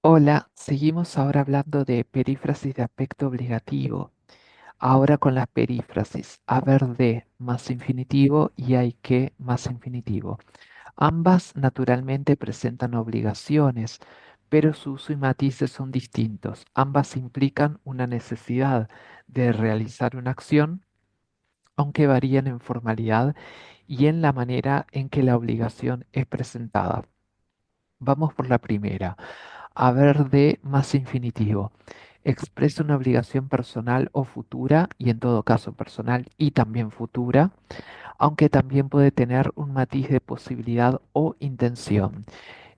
Hola, seguimos ahora hablando de perífrasis de aspecto obligativo. Ahora con las perífrasis haber de más infinitivo y hay que más infinitivo. Ambas naturalmente presentan obligaciones, pero su uso y matices son distintos. Ambas implican una necesidad de realizar una acción, aunque varían en formalidad y en la manera en que la obligación es presentada. Vamos por la primera. Haber de más infinitivo. Expresa una obligación personal o futura, y en todo caso personal y también futura, aunque también puede tener un matiz de posibilidad o intención.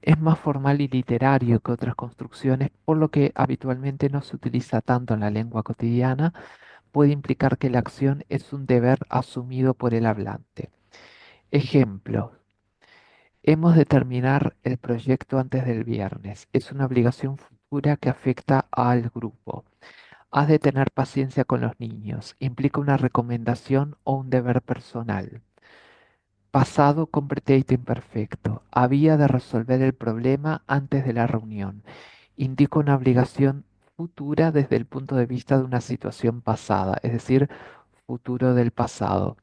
Es más formal y literario que otras construcciones, por lo que habitualmente no se utiliza tanto en la lengua cotidiana. Puede implicar que la acción es un deber asumido por el hablante. Ejemplo. Hemos de terminar el proyecto antes del viernes. Es una obligación futura que afecta al grupo. Has de tener paciencia con los niños. Implica una recomendación o un deber personal. Pasado con pretérito imperfecto. Había de resolver el problema antes de la reunión. Indica una obligación futura desde el punto de vista de una situación pasada, es decir, futuro del pasado.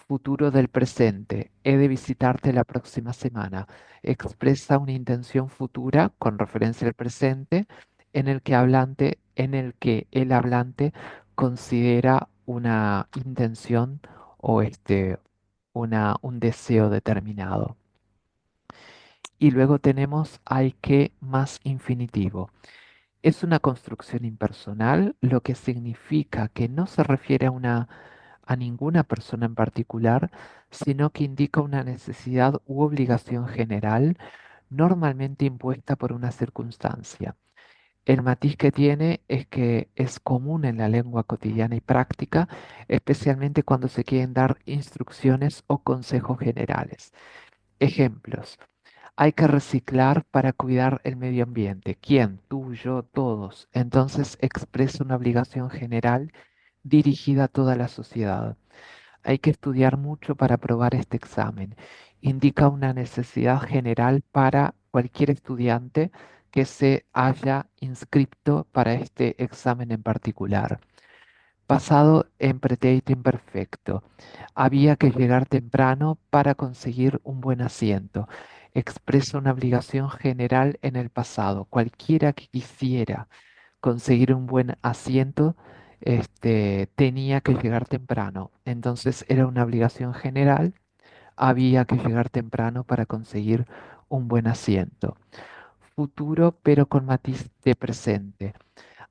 Futuro del presente. He de visitarte la próxima semana. Expresa una intención futura con referencia al presente en el que el hablante considera una intención o un deseo determinado. Y luego tenemos hay que más infinitivo. Es una construcción impersonal, lo que significa que no se refiere a ninguna persona en particular, sino que indica una necesidad u obligación general, normalmente impuesta por una circunstancia. El matiz que tiene es que es común en la lengua cotidiana y práctica, especialmente cuando se quieren dar instrucciones o consejos generales. Ejemplos. Hay que reciclar para cuidar el medio ambiente. ¿Quién? Tú, yo, todos. Entonces expresa una obligación general dirigida a toda la sociedad. Hay que estudiar mucho para aprobar este examen. Indica una necesidad general para cualquier estudiante que se haya inscrito para este examen en particular. Pasado en pretérito imperfecto. Había que llegar temprano para conseguir un buen asiento. Expresa una obligación general en el pasado. Cualquiera que quisiera conseguir un buen asiento, tenía que llegar temprano. Entonces era una obligación general, había que llegar temprano para conseguir un buen asiento. Futuro, pero con matiz de presente.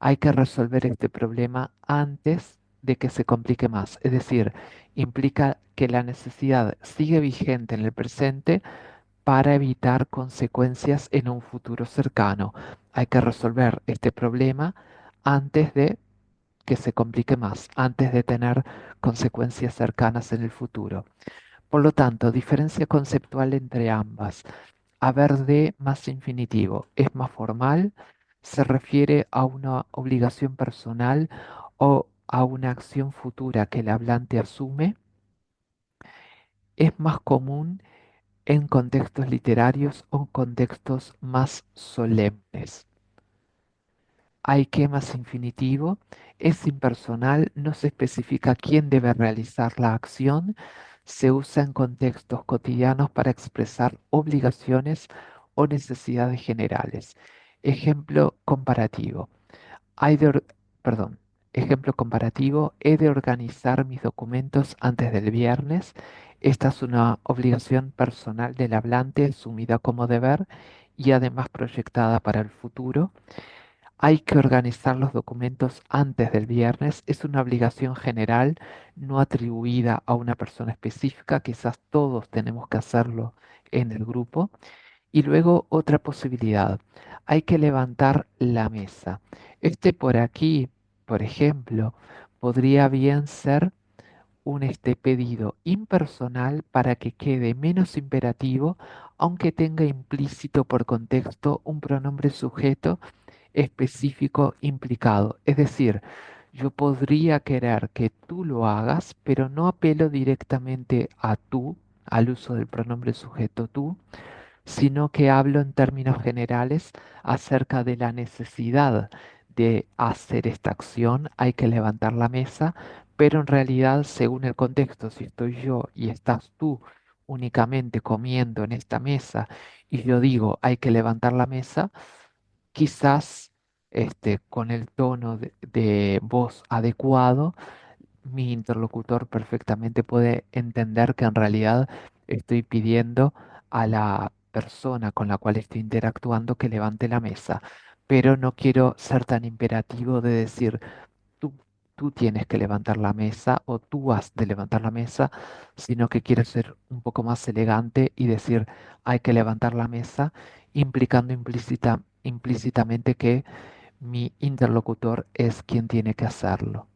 Hay que resolver este problema antes de que se complique más. Es decir, implica que la necesidad sigue vigente en el presente para evitar consecuencias en un futuro cercano. Hay que resolver este problema antes de que se complique más, antes de tener consecuencias cercanas en el futuro. Por lo tanto, diferencia conceptual entre ambas. Haber de más infinitivo es más formal, se refiere a una obligación personal o a una acción futura que el hablante asume, es más común en contextos literarios o en contextos más solemnes. Hay que más infinitivo, es impersonal, no se especifica quién debe realizar la acción, se usa en contextos cotidianos para expresar obligaciones o necesidades generales. Ejemplo comparativo. Hay de or- perdón, Ejemplo comparativo, he de organizar mis documentos antes del viernes. Esta es una obligación personal del hablante asumida como deber y además proyectada para el futuro. Hay que organizar los documentos antes del viernes. Es una obligación general, no atribuida a una persona específica. Quizás todos tenemos que hacerlo en el grupo. Y luego otra posibilidad. Hay que levantar la mesa. Este por aquí, por ejemplo, podría bien ser un pedido impersonal para que quede menos imperativo, aunque tenga implícito por contexto un pronombre sujeto específico implicado. Es decir, yo podría querer que tú lo hagas, pero no apelo directamente a tú, al uso del pronombre sujeto tú, sino que hablo en términos generales acerca de la necesidad de hacer esta acción. Hay que levantar la mesa, pero en realidad, según el contexto, si estoy yo y estás tú únicamente comiendo en esta mesa y yo digo hay que levantar la mesa, quizás con el tono de voz adecuado, mi interlocutor perfectamente puede entender que en realidad estoy pidiendo a la persona con la cual estoy interactuando que levante la mesa, pero no quiero ser tan imperativo de decir tú, tú tienes que levantar la mesa o tú has de levantar la mesa, sino que quiero ser un poco más elegante y decir hay que levantar la mesa, implicando implícitamente que mi interlocutor es quien tiene que hacerlo.